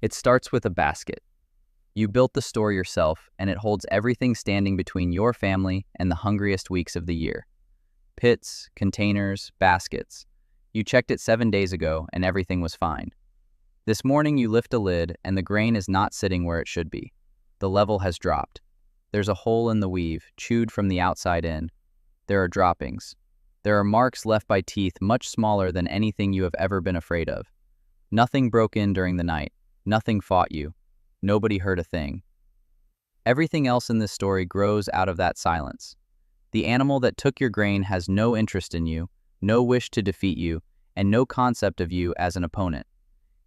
It starts with a basket. You built the store yourself, and it holds everything standing between your family and the hungriest weeks of the year. Pits, containers, baskets. You checked it 7 days ago, and everything was fine. This morning you lift a lid, and the grain is not sitting where it should be. The level has dropped. There's a hole in the weave, chewed from the outside in. There are droppings. There are marks left by teeth much smaller than anything you have ever been afraid of. Nothing broke in during the night. Nothing fought you. Nobody hurt a thing. Everything else in this story grows out of that silence. The animal that took your grain has no interest in you, no wish to defeat you, and no concept of you as an opponent.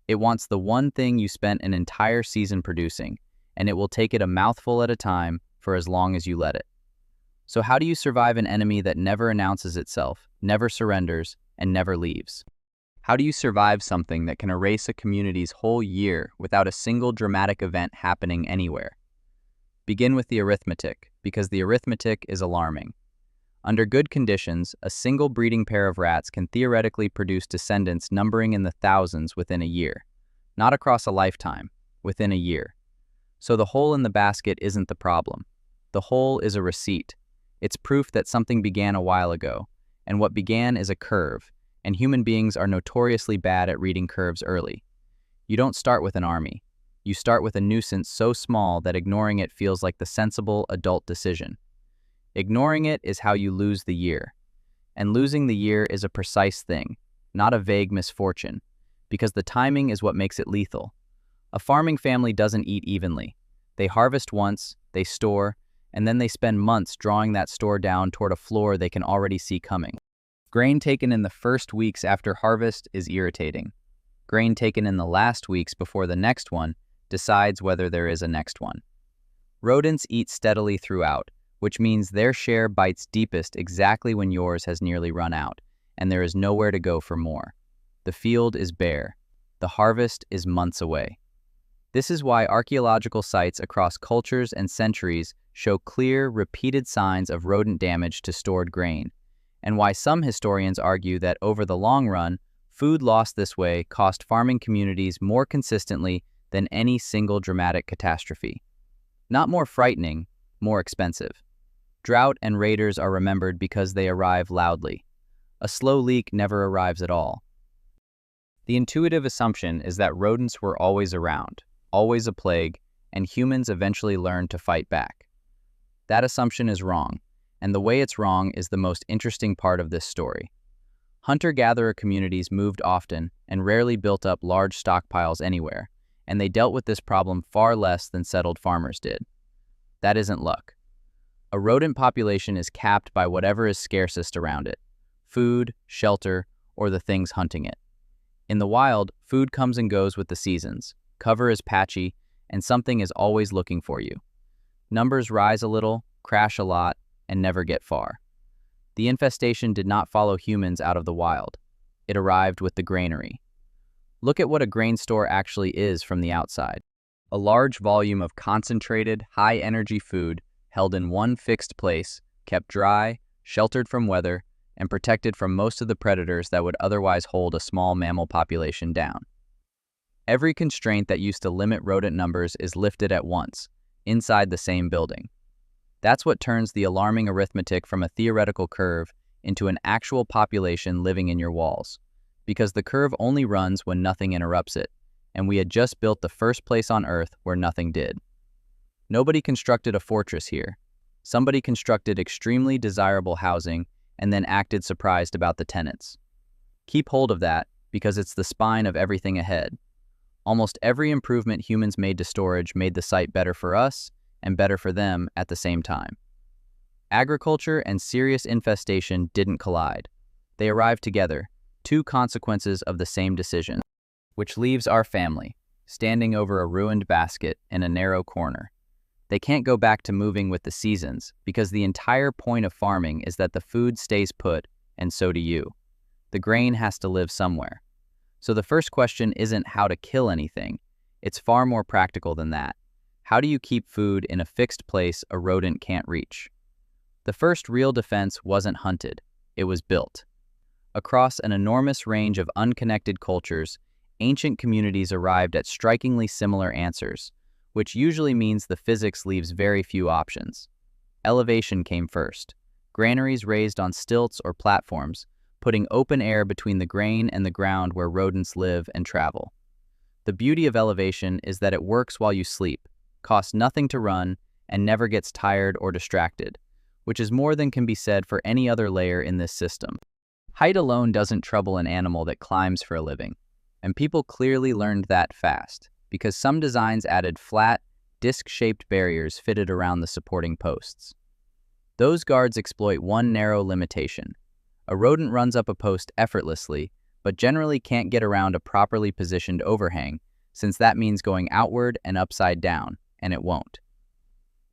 It wants the one thing you spent an entire season producing, and it will take it a mouthful at a time for as long as you let it. So how do you survive an enemy that never announces itself, never surrenders, and never leaves? How do you survive something that can erase a community's whole year without a single dramatic event happening anywhere? Begin with the arithmetic, because the arithmetic is alarming. Under good conditions, a single breeding pair of rats can theoretically produce descendants numbering in the thousands within a year. Not across a lifetime, within a year. So the hole in the basket isn't the problem. The hole is a receipt. It's proof that something began a while ago, and what began is a curve, and human beings are notoriously bad at reading curves early. You don't start with an army. You start with a nuisance so small that ignoring it feels like the sensible adult decision. Ignoring it is how you lose the year. And losing the year is a precise thing, not a vague misfortune, because the timing is what makes it lethal. A farming family doesn't eat evenly. They harvest once, they store, and then they spend months drawing that store down toward a floor they can already see coming. Grain taken in the first weeks after harvest is irritating. Grain taken in the last weeks before the next one decides whether there is a next one. Rodents eat steadily throughout, which means their share bites deepest exactly when yours has nearly run out, and there is nowhere to go for more. The field is bare. The harvest is months away. This is why archaeological sites across cultures and centuries show clear, repeated signs of rodent damage to stored grain, and why some historians argue that over the long run, food lost this way cost farming communities more consistently than any single dramatic catastrophe. Not more frightening, more expensive. Drought and raiders are remembered because they arrive loudly. A slow leak never arrives at all. The intuitive assumption is that rodents were always around, always a plague, and humans eventually learned to fight back. That assumption is wrong, and the way it's wrong is the most interesting part of this story. Hunter-gatherer communities moved often and rarely built up large stockpiles anywhere, and they dealt with this problem far less than settled farmers did. That isn't luck. A rodent population is capped by whatever is scarcest around it: food, shelter, or the things hunting it. In the wild, food comes and goes with the seasons, cover is patchy, and something is always looking for you. Numbers rise a little, crash a lot, and never get far. The infestation did not follow humans out of the wild. It arrived with the granary. Look at what a grain store actually is from the outside. A large volume of concentrated, high-energy food held in one fixed place, kept dry, sheltered from weather, and protected from most of the predators that would otherwise hold a small mammal population down. Every constraint that used to limit rodent numbers is lifted at once, inside the same building. That's what turns the alarming arithmetic from a theoretical curve into an actual population living in your walls, because the curve only runs when nothing interrupts it, and we had just built the first place on Earth where nothing did. Nobody constructed a fortress here. Somebody constructed extremely desirable housing and then acted surprised about the tenants. Keep hold of that, because it's the spine of everything ahead. Almost every improvement humans made to storage made the site better for us and better for them at the same time. Agriculture and serious infestation didn't collide. They arrived together, two consequences of the same decision, which leaves our family standing over a ruined basket in a narrow corner. They can't go back to moving with the seasons because the entire point of farming is that the food stays put, and so do you. The grain has to live somewhere. So the first question isn't how to kill anything. It's far more practical than that. How do you keep food in a fixed place a rodent can't reach? The first real defense wasn't hunted, it was built. Across an enormous range of unconnected cultures, ancient communities arrived at strikingly similar answers, which usually means the physics leaves very few options. Elevation came first. Granaries raised on stilts or platforms, putting open air between the grain and the ground where rodents live and travel. The beauty of elevation is that it works while you sleep, costs nothing to run, and never gets tired or distracted, which is more than can be said for any other layer in this system. Height alone doesn't trouble an animal that climbs for a living, and people clearly learned that fast, because some designs added flat, disc-shaped barriers fitted around the supporting posts. Those guards exploit one narrow limitation. A rodent runs up a post effortlessly, but generally can't get around a properly positioned overhang, since that means going outward and upside down, and it won't.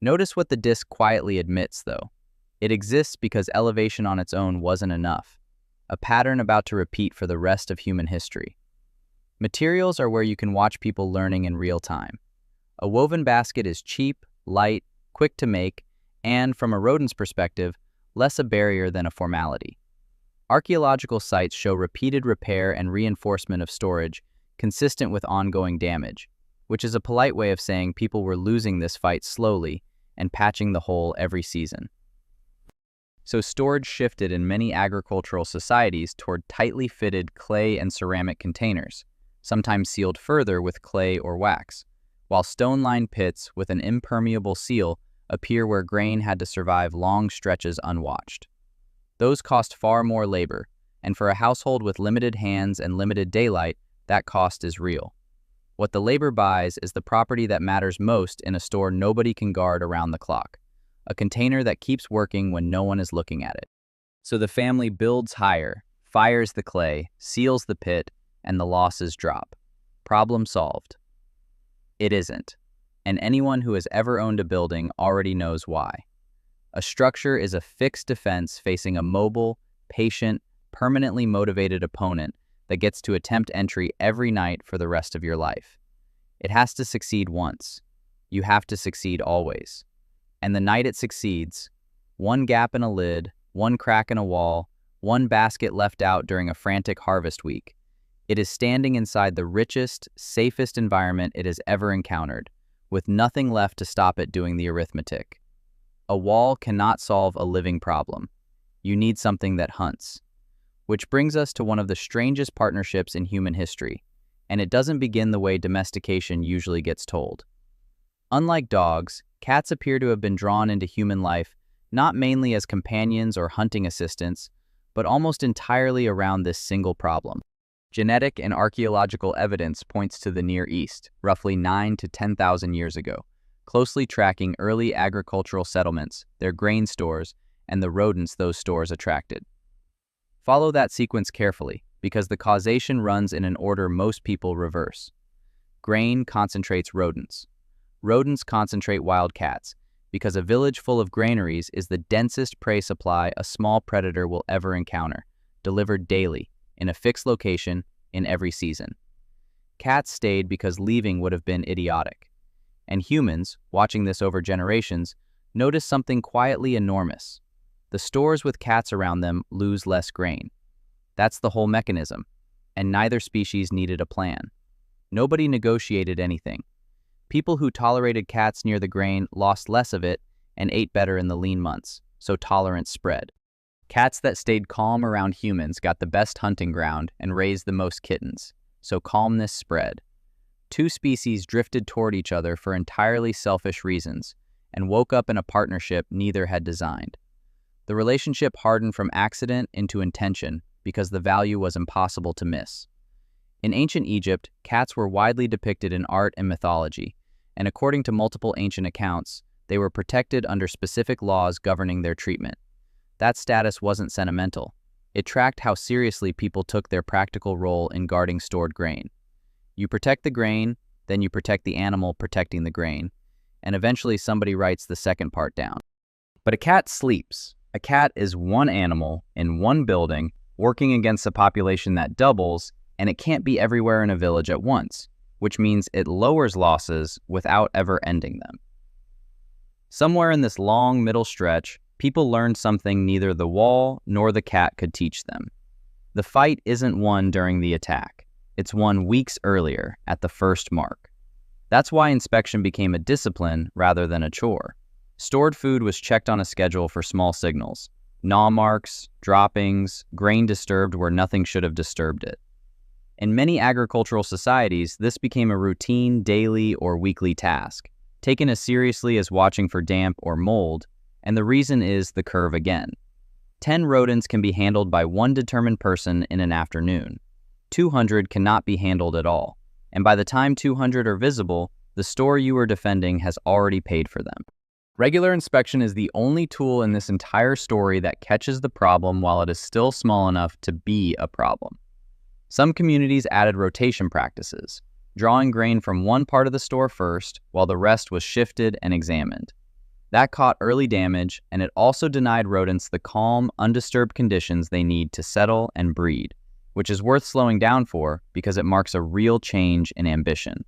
Notice what the disc quietly admits, though. It exists because elevation on its own wasn't enough, a pattern about to repeat for the rest of human history. Materials are where you can watch people learning in real time. A woven basket is cheap, light, quick to make, and, from a rodent's perspective, less a barrier than a formality. Archaeological sites show repeated repair and reinforcement of storage consistent with ongoing damage, which is a polite way of saying people were losing this fight slowly and patching the hole every season. So storage shifted in many agricultural societies toward tightly fitted clay and ceramic containers, sometimes sealed further with clay or wax, while stone-lined pits with an impermeable seal appear where grain had to survive long stretches unwatched. Those cost far more labor, and for a household with limited hands and limited daylight, that cost is real. What the labor buys is the property that matters most in a store nobody can guard around the clock, a container that keeps working when no one is looking at it. So the family builds higher, fires the clay, seals the pit, and the losses drop. Problem solved. It isn't, and anyone who has ever owned a building already knows why. A structure is a fixed defense facing a mobile, patient, permanently motivated opponent that gets to attempt entry every night for the rest of your life. It has to succeed once. You have to succeed always. And the night it succeeds, one gap in a lid, one crack in a wall, one basket left out during a frantic harvest week, it is standing inside the richest, safest environment it has ever encountered, with nothing left to stop it doing the arithmetic. A wall cannot solve a living problem. You need something that hunts. Which brings us to one of the strangest partnerships in human history, and it doesn't begin the way domestication usually gets told. Unlike dogs, cats appear to have been drawn into human life not mainly as companions or hunting assistants, but almost entirely around this single problem. Genetic and archaeological evidence points to the Near East, roughly 9,000 to 10,000 years ago, closely tracking early agricultural settlements, their grain stores, and the rodents those stores attracted. Follow that sequence carefully, because the causation runs in an order most people reverse. Grain concentrates rodents. Rodents concentrate wild cats, because a village full of granaries is the densest prey supply a small predator will ever encounter, delivered daily, in a fixed location, in every season. Cats stayed because leaving would have been idiotic. And humans, watching this over generations, notice something quietly enormous. The stores with cats around them lose less grain. That's the whole mechanism, and neither species needed a plan. Nobody negotiated anything. People who tolerated cats near the grain lost less of it and ate better in the lean months, so tolerance spread. Cats that stayed calm around humans got the best hunting ground and raised the most kittens, so calmness spread. Two species drifted toward each other for entirely selfish reasons and woke up in a partnership neither had designed. The relationship hardened from accident into intention because the value was impossible to miss. In ancient Egypt, cats were widely depicted in art and mythology, and according to multiple ancient accounts, they were protected under specific laws governing their treatment. That status wasn't sentimental. It tracked how seriously people took their practical role in guarding stored grain. You protect the grain, then you protect the animal protecting the grain, and eventually somebody writes the second part down. But a cat sleeps. A cat is one animal in one building working against a population that doubles, and it can't be everywhere in a village at once, which means it lowers losses without ever ending them. Somewhere in this long middle stretch, people learned something neither the wall nor the cat could teach them. The fight isn't won during the attack. it's won weeks earlier at the first mark. That's why inspection became a discipline rather than a chore. Stored food was checked on a schedule for small signals: gnaw marks, droppings, grain disturbed where nothing should have disturbed it. In many agricultural societies, this became a routine, daily, or weekly task, taken as seriously as watching for damp or mold, and the reason is the curve again. 10 rodents can be handled by one determined person in an afternoon. 200 cannot be handled at all, and by the time 200 are visible, the store you are defending has already paid for them. Regular inspection is the only tool in this entire story that catches the problem while it is still small enough to be a problem. Some communities added rotation practices, drawing grain from one part of the store first while the rest was shifted and examined. That caught early damage, and it also denied rodents the calm, undisturbed conditions they need to settle and breed, which is worth slowing down for because it marks a real change in ambition.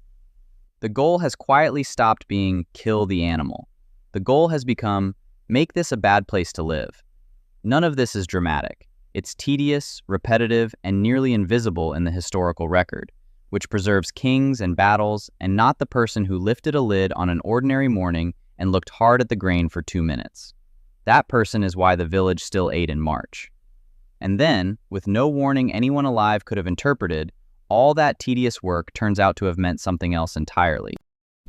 The goal has quietly stopped being kill the animal. The goal has become make this a bad place to live. None of this is dramatic. It's tedious, repetitive, and nearly invisible in the historical record, which preserves kings and battles and not the person who lifted a lid on an ordinary morning and looked hard at the grain for 2 minutes. That person is why the village still ate in March. And then, with no warning anyone alive could have interpreted, all that tedious work turns out to have meant something else entirely.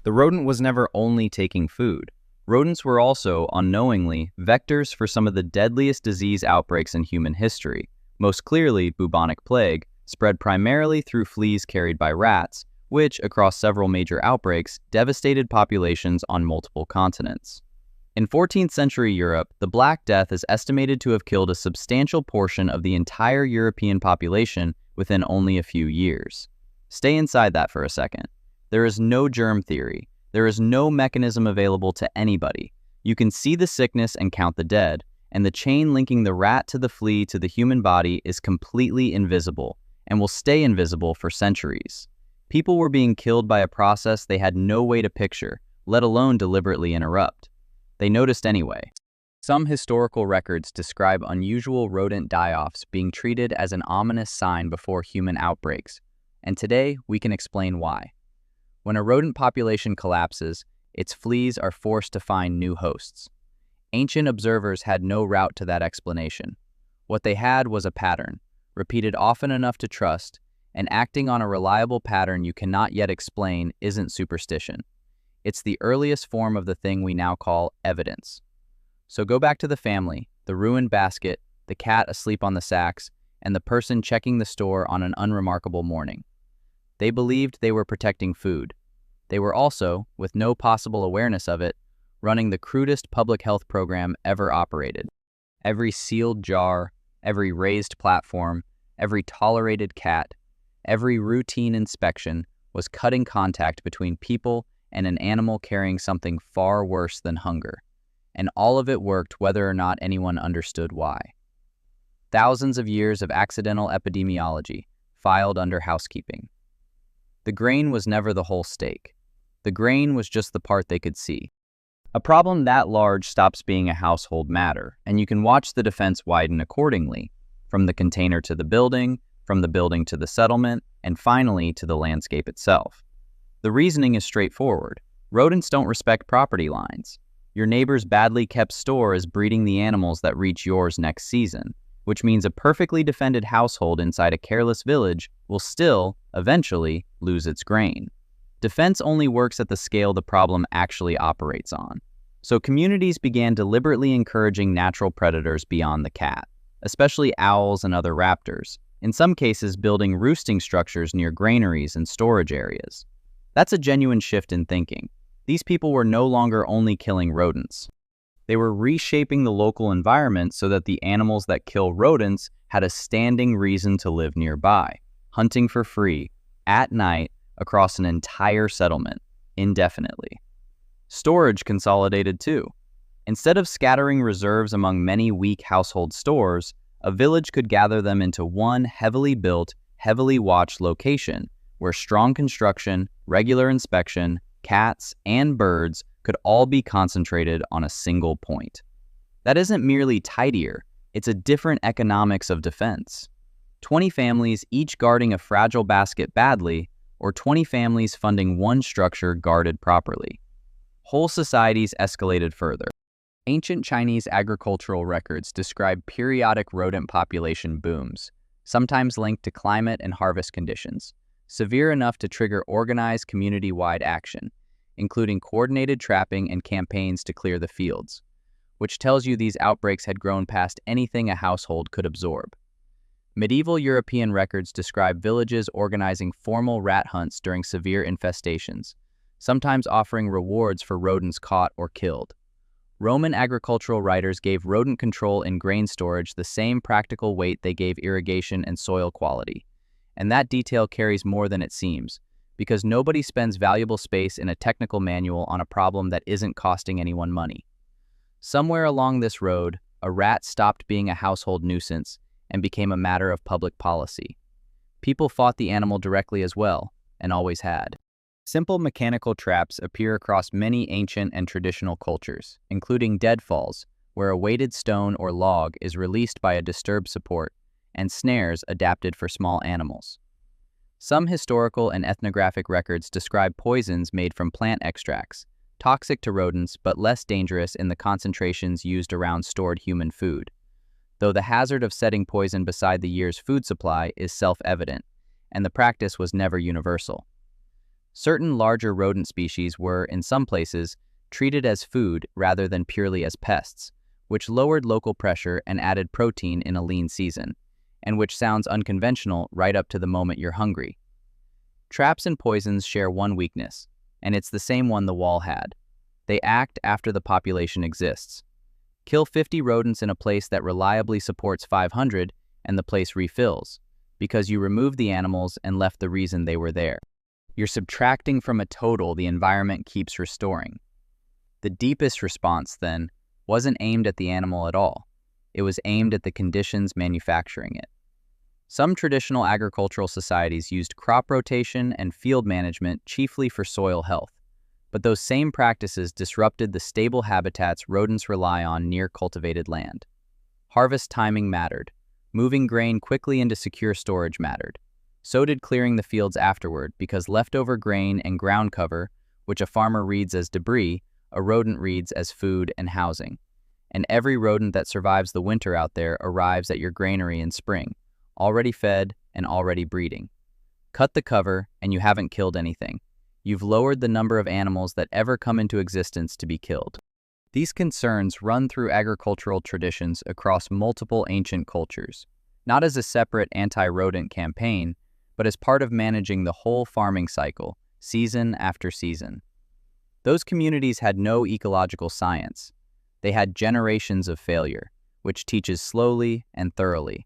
The rodent was never only taking food. Rodents were also, unknowingly, vectors for some of the deadliest disease outbreaks in human history, most clearly bubonic plague, spread primarily through fleas carried by rats, which, across several major outbreaks, devastated populations on multiple continents. In 14th century Europe, the Black Death is estimated to have killed a substantial portion of the entire European population within only a few years. Stay inside that for a second. There is no germ theory. There is no mechanism available to anybody. You can see the sickness and count the dead, and the chain linking the rat to the flea to the human body is completely invisible, and will stay invisible for centuries. People were being killed by a process they had no way to picture, let alone deliberately interrupt. They noticed anyway. Some historical records describe unusual rodent die-offs being treated as an ominous sign before human outbreaks, and today we can explain why. When a rodent population collapses, its fleas are forced to find new hosts. Ancient observers had no route to that explanation. What they had was a pattern, repeated often enough to trust, and acting on a reliable pattern you cannot yet explain isn't superstition. It's the earliest form of the thing we now call evidence. So go back to the family, the ruined basket, the cat asleep on the sacks, and the person checking the store on an unremarkable morning. They believed they were protecting food. They were also, with no possible awareness of it, running the crudest public health program ever operated. Every sealed jar, every raised platform, every tolerated cat, every routine inspection was cutting contact between people and an animal carrying something far worse than hunger. And all of it worked whether or not anyone understood why. Thousands of years of accidental epidemiology filed under housekeeping. The grain was never the whole steak. The grain was just the part they could see. A problem that large stops being a household matter, and you can watch the defense widen accordingly, from the container to the building, from the building to the settlement, and finally to the landscape itself. The reasoning is straightforward. Rodents don't respect property lines. Your neighbor's badly kept store is breeding the animals that reach yours next season, which means a perfectly defended household inside a careless village will still, eventually, lose its grain. Defense only works at the scale the problem actually operates on. So communities began deliberately encouraging natural predators beyond the cat, especially owls and other raptors, in some cases building roosting structures near granaries and storage areas. That's a genuine shift in thinking. These people were no longer only killing rodents. They were reshaping the local environment so that the animals that kill rodents had a standing reason to live nearby, hunting for free, at night, across an entire settlement, indefinitely. Storage consolidated too. Instead of scattering reserves among many weak household stores, a village could gather them into one heavily built, heavily watched location where strong construction, regular inspection, cats, and birds could all be concentrated on a single point. That isn't merely tidier, it's a different economics of defense. 20 families each guarding a fragile basket badly, or 20 families funding one structure guarded properly. Whole societies escalated further. Ancient Chinese agricultural records describe periodic rodent population booms, sometimes linked to climate and harvest conditions, severe enough to trigger organized community-wide action, including coordinated trapping and campaigns to clear the fields, which tells you these outbreaks had grown past anything a household could absorb. Medieval European records describe villages organizing formal rat hunts during severe infestations, sometimes offering rewards for rodents caught or killed. Roman agricultural writers gave rodent control in grain storage the same practical weight they gave irrigation and soil quality. And that detail carries more than it seems, because nobody spends valuable space in a technical manual on a problem that isn't costing anyone money. Somewhere along this road, a rat stopped being a household nuisance and became a matter of public policy. People fought the animal directly as well, and always had. Simple mechanical traps appear across many ancient and traditional cultures, including deadfalls, where a weighted stone or log is released by a disturbed support, and snares adapted for small animals. Some historical and ethnographic records describe poisons made from plant extracts, toxic to rodents but less dangerous in the concentrations used around stored human food, though the hazard of setting poison beside the year's food supply is self-evident, and the practice was never universal. Certain larger rodent species were, in some places, treated as food rather than purely as pests, which lowered local pressure and added protein in a lean season, and which sounds unconventional right up to the moment you're hungry. Traps and poisons share one weakness, and it's the same one the wall had. They act after the population exists. Kill 50 rodents in a place that reliably supports 500, and the place refills, because you removed the animals and left the reason they were there. You're subtracting from a total the environment keeps restoring. The deepest response, then, wasn't aimed at the animal at all. It was aimed at the conditions manufacturing it. Some traditional agricultural societies used crop rotation and field management chiefly for soil health, but those same practices disrupted the stable habitats rodents rely on near cultivated land. Harvest timing mattered. Moving grain quickly into secure storage mattered. So did clearing the fields afterward, because leftover grain and ground cover, which a farmer reads as debris, a rodent reads as food and housing. And every rodent that survives the winter out there arrives at your granary in spring, already fed and already breeding. Cut the cover and you haven't killed anything. You've lowered the number of animals that ever come into existence to be killed. These concerns run through agricultural traditions across multiple ancient cultures, not as a separate anti-rodent campaign, but as part of managing the whole farming cycle, season after season. Those communities had no ecological science. They had generations of failure, which teaches slowly and thoroughly.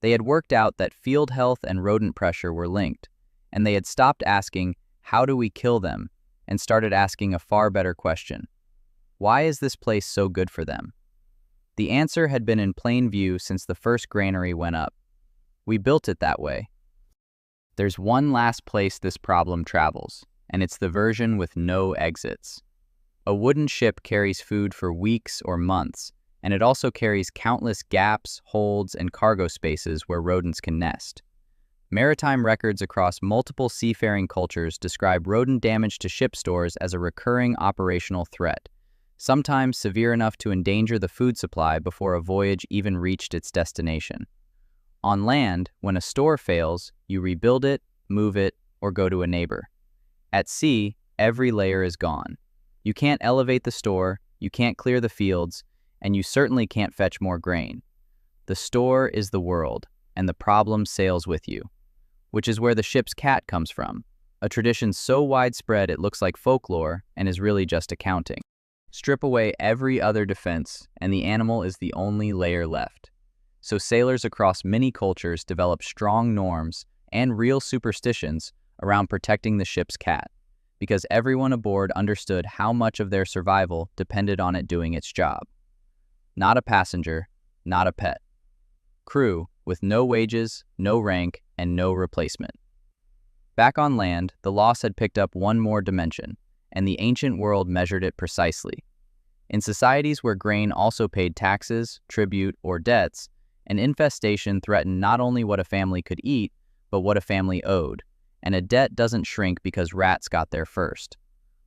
They had worked out that field health and rodent pressure were linked, and they had stopped asking, "How do we kill them?" and started asking a far better question. Why is this place so good for them? The answer had been in plain view since the first granary went up. We built it that way. There's one last place this problem travels, and it's the version with no exits. A wooden ship carries food for weeks or months, and it also carries countless gaps, holds, and cargo spaces where rodents can nest. Maritime records across multiple seafaring cultures describe rodent damage to ship stores as a recurring operational threat, sometimes severe enough to endanger the food supply before a voyage even reached its destination. On land, when a store fails, you rebuild it, move it, or go to a neighbor. At sea, every layer is gone. You can't elevate the store, you can't clear the fields, and you certainly can't fetch more grain. The store is the world, and the problem sails with you, which is where the ship's cat comes from, a tradition so widespread it looks like folklore and is really just accounting. Strip away every other defense, and the animal is the only layer left. So sailors across many cultures develop strong norms and real superstitions around protecting the ship's cat, because everyone aboard understood how much of their survival depended on it doing its job. Not a passenger, not a pet. Crew with no wages, no rank, and no replacement. Back on land, the loss had picked up one more dimension, and the ancient world measured it precisely. In societies where grain also paid taxes, tribute, or debts, An infestation threatened not only what a family could eat, but what a family owed, and a debt doesn't shrink because rats got there first.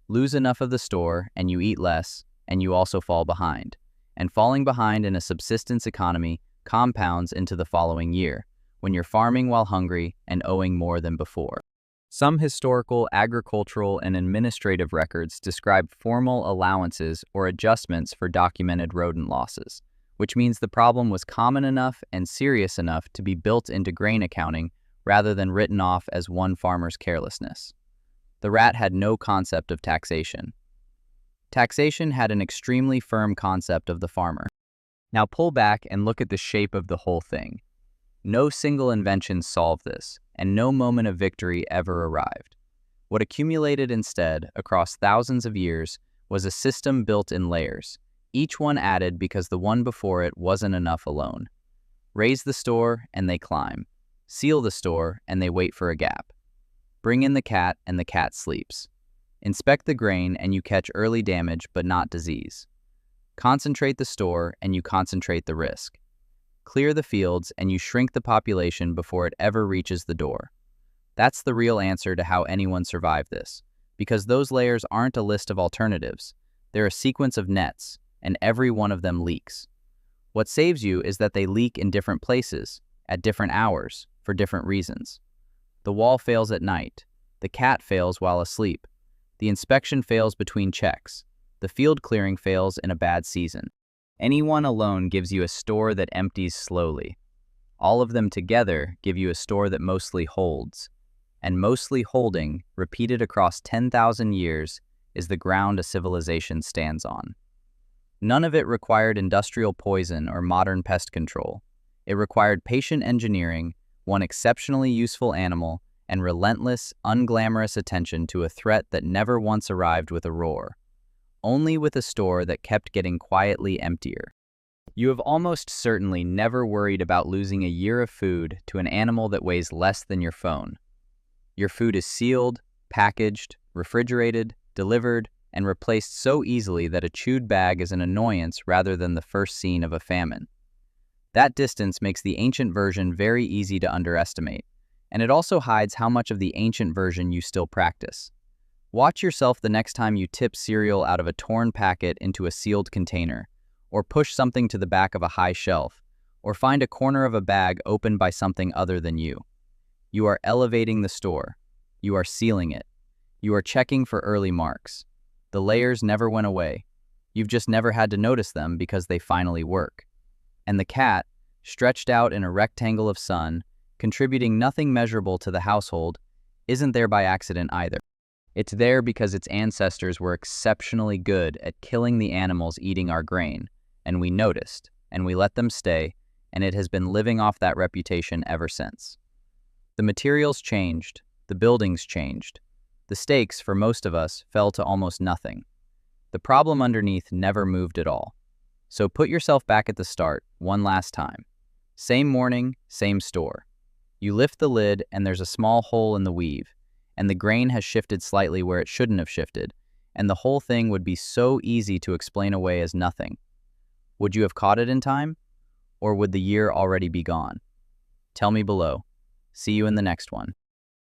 Lose enough of the store, and you eat less, and you also fall behind. And falling behind in a subsistence economy compounds into the following year, when you're farming while hungry and owing more than before. Some historical, agricultural, and administrative records describe formal allowances or adjustments for documented rodent losses, which means the problem was common enough and serious enough to be built into grain accounting rather than written off as one farmer's carelessness. The rat had no concept of taxation. Taxation had an extremely firm concept of the farmer. Now pull back and look at the shape of the whole thing. No single invention solved this, and no moment of victory ever arrived. What accumulated instead, across thousands of years, was a system built in layers, each one added because the one before it wasn't enough alone. Raise the store, and they climb. Seal the store, and they wait for a gap. Bring in the cat, and the cat sleeps. Inspect the grain, and you catch early damage but not disease. Concentrate the store, and you concentrate the risk. Clear the fields, and you shrink the population before it ever reaches the door. That's the real answer to how anyone survived this, because those layers aren't a list of alternatives. They're a sequence of nets, and every one of them leaks. What saves you is that they leak in different places, at different hours, for different reasons. The wall fails at night. The cat fails while asleep. The inspection fails between checks. The field clearing fails in a bad season. Any one alone gives you a store that empties slowly. All of them together give you a store that mostly holds. And mostly holding, repeated across 10,000 years, is the ground a civilization stands on. None of it required industrial poison or modern pest control. It required patient engineering, one exceptionally useful animal, and relentless, unglamorous attention to a threat that never once arrived with a roar. Only with a store that kept getting quietly emptier. You have almost certainly never worried about losing a year of food to an animal that weighs less than your phone. Your food is sealed, packaged, refrigerated, delivered, and replaced so easily that a chewed bag is an annoyance rather than the first scene of a famine. That distance makes the ancient version very easy to underestimate, and it also hides how much of the ancient version you still practice. Watch yourself the next time you tip cereal out of a torn packet into a sealed container, or push something to the back of a high shelf, or find a corner of a bag opened by something other than you. You are elevating the store. You are sealing it. You are checking for early marks. The layers never went away. You've just never had to notice them because they finally work. And the cat, stretched out in a rectangle of sun, contributing nothing measurable to the household, isn't there by accident either. It's there because its ancestors were exceptionally good at killing the animals eating our grain, and we noticed, and we let them stay, and it has been living off that reputation ever since. The materials changed, the buildings changed. The stakes, for most of us, fell to almost nothing. The problem underneath never moved at all. So put yourself back at the start, one last time. Same morning, same store. You lift the lid, and there's a small hole in the weave, and the grain has shifted slightly where it shouldn't have shifted, and the whole thing would be so easy to explain away as nothing. Would you have caught it in time? Or would the year already be gone? Tell me below. See you in the next one.